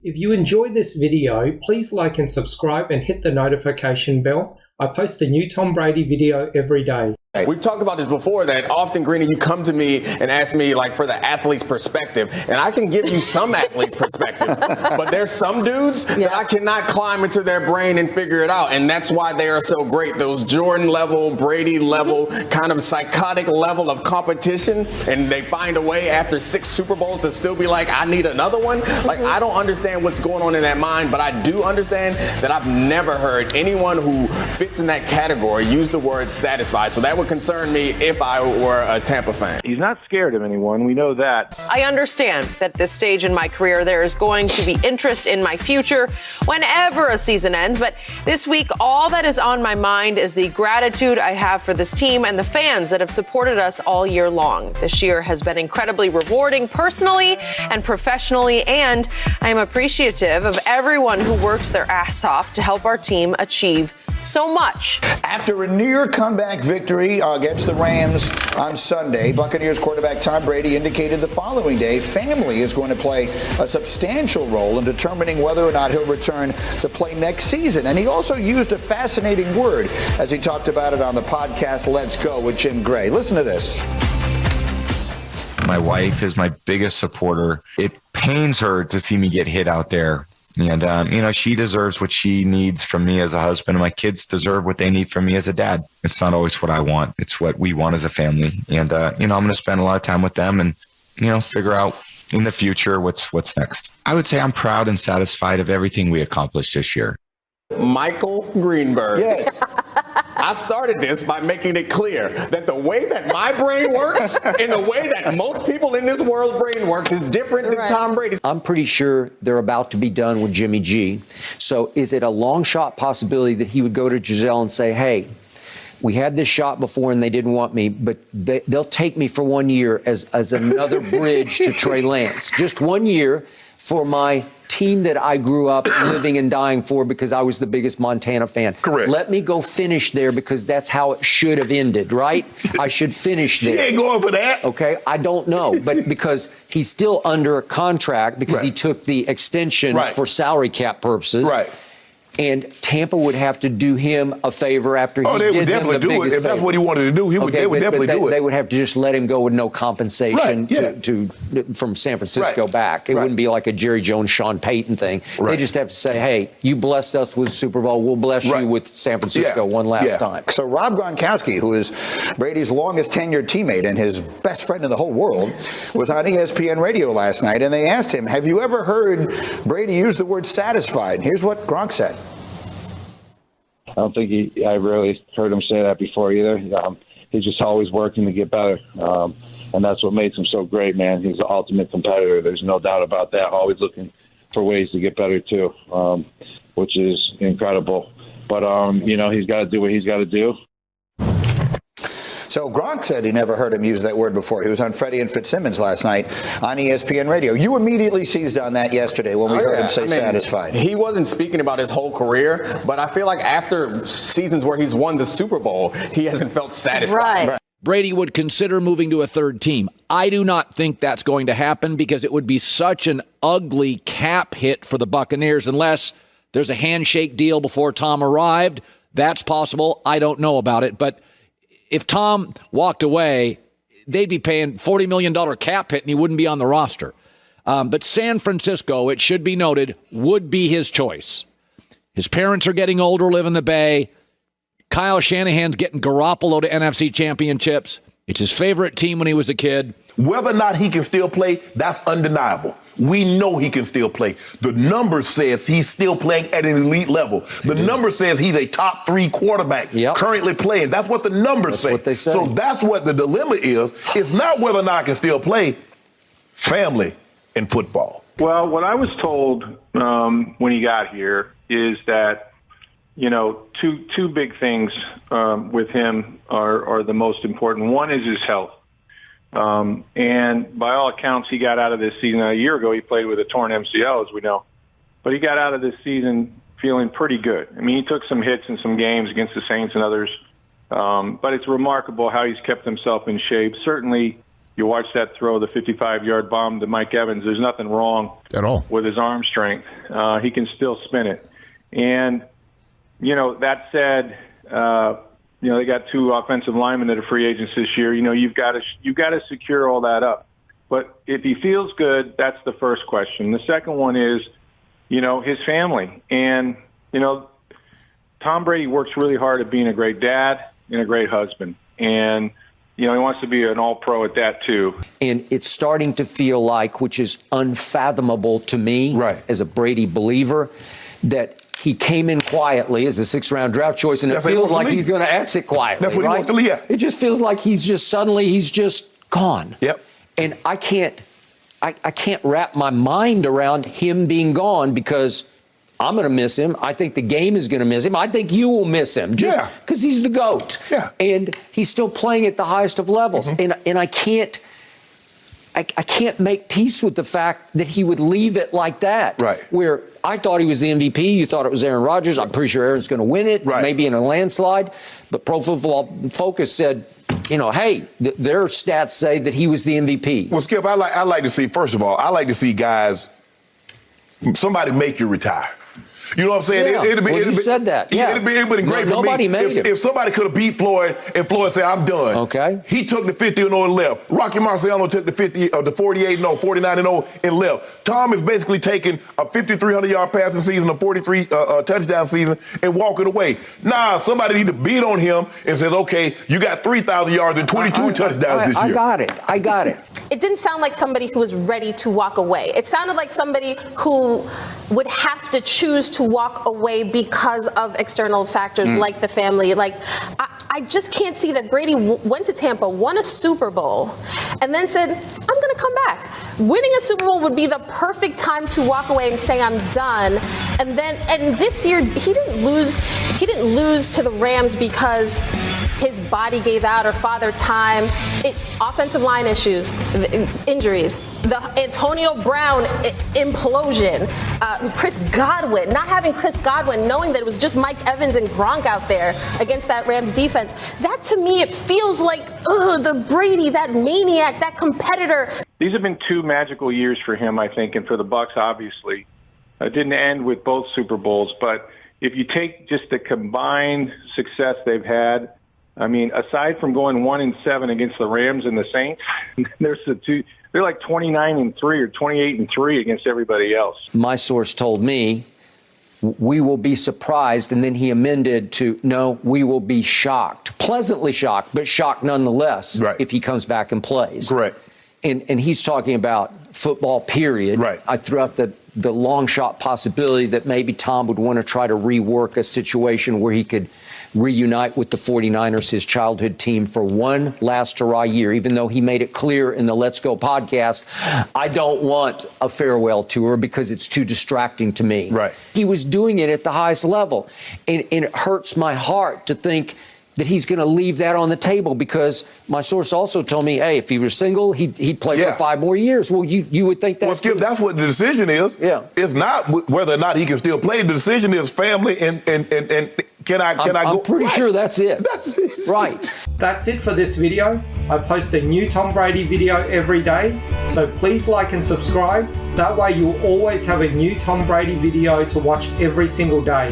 If you enjoyed this video, please like and subscribe and hit the notification bell. I post a new Tom Brady video every day. We've talked about this before, that often, Greeny, you come to me and ask me, like, for the athlete's perspective, and I can give you some athlete's perspective, but there's some dudes that I cannot climb into their brain and figure it out, and that's why they are so great. Those Jordan level, Brady level, kind of psychotic level of competition, and they find a way after 6 Super Bowls to still be like, I need another one. Like, I don't understand what's going on in that mind, but I do understand that I've never heard anyone who fits in that category use the word satisfied. So that would concern me if I were a Tampa fan. He's not scared of anyone. We know that. I understand that at this stage in my career, there is going to be interest in my future whenever a season ends. But this week, all that is on my mind is the gratitude I have for this team and the fans that have supported us all year long. This year has been incredibly rewarding personally and professionally, and I am appreciative of everyone who worked their ass off to help our team achieve so much. After a near comeback victory against the Rams on Sunday, Buccaneers quarterback Tom Brady indicated the following day family is going to play a substantial role in determining whether or not he'll return to play next season. And he also used a fascinating word as he talked about it on the podcast Let's Go with Jim Gray. Listen to this. My wife is my biggest supporter. It pains her to see me get hit out there. And, she deserves what she needs from me as a husband. And my kids deserve what they need from me as a dad. It's not always what I want. It's what we want as a family. And, I'm going to spend a lot of time with them and, figure out in the future what's next. I would say I'm proud and satisfied of everything we accomplished this year. Michael Greenberg. Yes. I started this by making it clear that the way that my brain works and the way that most people in this world brain works is different than Tom Brady's. I'm pretty sure they're about to be done with Jimmy G. So is it a long shot possibility that he would go to Giselle and say, hey, we had this shot before and they didn't want me, but they'll take me for 1 year as another bridge to Trey Lance. Just 1 year for my team that I grew up living and dying for because I was the biggest Montana fan. Correct. Let me go finish there because that's how it should have ended, right? I should finish there. He ain't going for that. Okay, I don't know, but because he's still under a contract because he took the extension for salary cap purposes. Right. And Tampa would have to do him a favor after he they did would definitely him the do it. biggest If that's favor. what he wanted to do, they would definitely do it. They would have to just let him go with no compensation Right, from San Francisco Right. back. It wouldn't be like a Jerry Jones, Sean Payton thing. Right. They just have to say, hey, you blessed us with Super Bowl. We'll bless you with San Francisco one last time. So Rob Gronkowski, who is Brady's longest tenured teammate and his best friend in the whole world, was on ESPN radio last night, and they asked him, have you ever heard Brady use the word satisfied? Here's what Gronk said. I don't think I really heard him say that before either. He's just always working to get better. And that's what makes him so great, man. He's the ultimate competitor. There's no doubt about that. Always looking for ways to get better, too, which is incredible. But, he's got to do what he's got to do. So Gronk said he never heard him use that word before. He was on Freddie and Fitzsimmons last night on ESPN radio. You immediately seized on that yesterday when we heard him say satisfied. He wasn't speaking about his whole career, but I feel like after seasons where he's won the Super Bowl, he hasn't felt satisfied. Right. Brady would consider moving to a third team. I do not think that's going to happen because it would be such an ugly cap hit for the Buccaneers unless there's a handshake deal before Tom arrived. That's possible. I don't know about it, but if Tom walked away, they'd be paying $40 million cap hit and he wouldn't be on the roster. But San Francisco, it should be noted, would be his choice. His parents are getting older, live in the Bay. Kyle Shanahan's getting Garoppolo to NFC championships. It's his favorite team when he was a kid. Whether or not he can still play, that's undeniable. We know he can still play. The number says he's still playing at an elite level. The number says he's a top 3 quarterback currently playing. That's what the numbers say. What they say. So that's what the dilemma is. It's not whether or not I can still play. Family in football. Well, what I was told when he got here is that, two big things with him are the most important. One is his health. And by all accounts, he got out of this season. A year ago, he played with a torn MCL, as we know. But he got out of this season feeling pretty good. I mean, he took some hits in some games against the Saints and others. But it's remarkable how he's kept himself in shape. Certainly, You watch that throw, the 55-yard bomb to Mike Evans. There's nothing wrong at all with his arm strength. He can still spin it. And, that said, they got 2 offensive linemen that are free agents this year. You've got to secure all that up. But if he feels good, that's the first question. The second one is, his family. And, Tom Brady works really hard at being a great dad and a great husband. And, he wants to be an all-pro at that, too. And it's starting to feel like, which is unfathomable to me as a Brady believer, that he came in quietly as a 6th-round draft choice, and it feels like he's going to exit quietly. That's what he wants to leave. It just feels like he's just gone. Yep. And I can't wrap my mind around him being gone because I'm going to miss him. I think the game is going to miss him. I think you will miss him just because he's the GOAT. Yeah. And he's still playing at the highest of levels. And I can't make peace with the fact that he would leave it like that. Right. Where I thought he was the MVP. You thought it was Aaron Rodgers. I'm pretty sure Aaron's going to win it, maybe in a landslide. But Pro Football Focus said, hey, their stats say that he was the MVP. Well, Skip, I like to see, first of all, I like to see guys, somebody make you retire. You know what I'm saying? Yeah. You said that. Yeah. It'd been great for nobody me if somebody could have beat Floyd and Floyd said, I'm done. Okay. He took the 50-0 and left. Rocky Marciano took the 48-0, 49-0 and left. Tom is basically taking a 5,300-yard passing season, a 43 touchdown season, and walking away. Nah, somebody need to beat on him and says, okay, you got 3,000 yards and 22 touchdowns this year. I got it. It didn't sound like somebody who was ready to walk away. It sounded like somebody who would have to choose to walk away because of external factors like the family. Like, I just can't see that Brady went to Tampa, won a Super Bowl, and then said, I'm going to come back. Winning a Super Bowl would be the perfect time to walk away and say, I'm done. And this year, he didn't lose to the Rams because his body gave out or father time. Offensive line issues, injuries, the Antonio Brown implosion, Chris Godwin, not having Chris Godwin, knowing that it was just Mike Evans and Gronk out there against that Rams defense. That, to me, it feels like the Brady, that maniac, that competitor. These have been 2 magical years for him, I think, and for the Bucs, obviously. It didn't end with both Super Bowls, but if you take just the combined success they've had, I mean, aside from going 1-7 against the Rams and the Saints, they're like 29-3 or 28-3 against everybody else. My source told me we will be surprised, and then he amended to no, we will be shocked, pleasantly shocked, but shocked nonetheless if he comes back and plays. Correct. And he's talking about football, period. Right. I threw out the long shot possibility that maybe Tom would want to try to rework a situation where he could reunite with the 49ers, his childhood team, for one last hurrah year, even though he made it clear in the Let's Go podcast, I don't want a farewell tour because it's too distracting to me. Right. He was doing it at the highest level. And it hurts my heart to think that he's going to leave that on the table because my source also told me, hey, if he was single, he'd play for 5 more years. Well, you would think that. Well, Skip, that's what the decision is. Yeah. It's not whether or not he can still play. The decision is family and can I go? I'm pretty sure that's it. That's it. Right. That's it for this video. I post a new Tom Brady video every day, so please like and subscribe. That way you'll always have a new Tom Brady video to watch every single day.